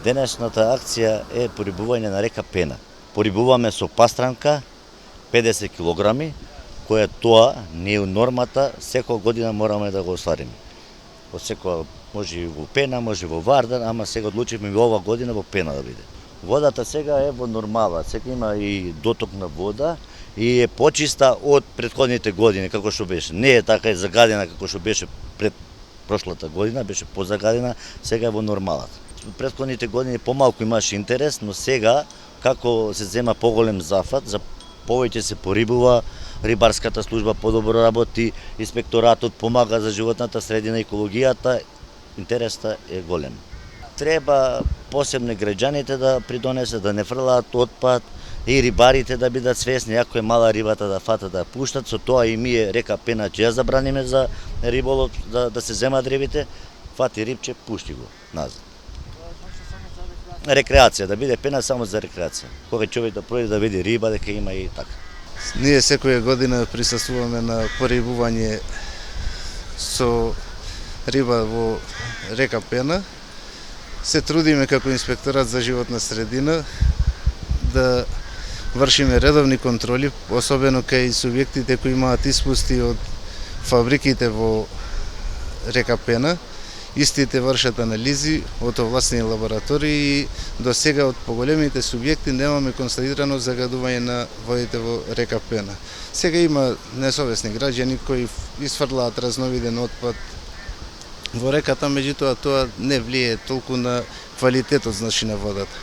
Денешната акција е порибување на река Пена. Порибуваме со пастранка 50 килограми, која тоа не е нормата, секоја година мораме да го оствариме. Од секоја може и во Пена, може во Вардар, ама сега одлучивме и ова година во Пена да биде. Водата сега е во нормала, сега има и доток на вода и е почиста од претходните години како што беше. Не е така загадена како што беше пред прошлата година, беше позагадена, сега е во нормалата. Претходните години помалку имаше интерес, но сега како се зема поголем зафат, за повеќе се порибува, рибарската служба подобро работи, инспекторатот помага за животната средина, екологијата, интересот е голем. Треба посебно граѓаните да придонесат, да не фрлаат отпад и рибарите да бидат свесни, ако е мала рибата да фатат да пуштат, со тоа и ние река Пена ќе ја забраниме за риболов, да се земат рибите, фати рибче, пушти го назад. Рекреација, да биде Пена само за рекреација. Кога човек да пројде да види риба, дека има и така. Ние секоја година присуствуваме на порибување со риба во река Пена. Се трудиме како инспекторат за животна средина да вршиме редовни контроли, особено кај субјектите кои имаат испусти од фабриките во река Пена. Истите вршат анализи од овластени лаборатории и до сега од поголемите субјекти немаме констатирано загадување на водите во река Пена. Сега има несовесни граѓани кои изфрлаат разновиден отпад во реката, меѓутоа тоа не влие толку на квалитетот на водата.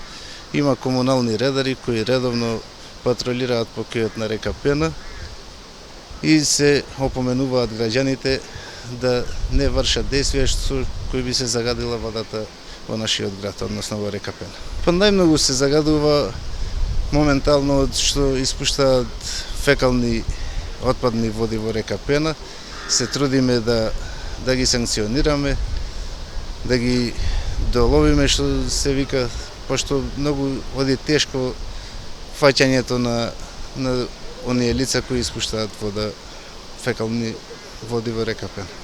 Има комунални редари кои редовно патролираат покојот на река Пена и се опоменуваат граѓаните да не вршат действија со кои би се загадила водата во нашиот град, односно во река Пена. Па најмногу се загадува моментално од што испуштаат фекални отпадни води во река Пена. Се трудиме да ги санкционираме, да ги доловиме, што се вика, пошто многу оди тешко фаќањето на оние лица кои испуштаат вода, фекални води во река Пена.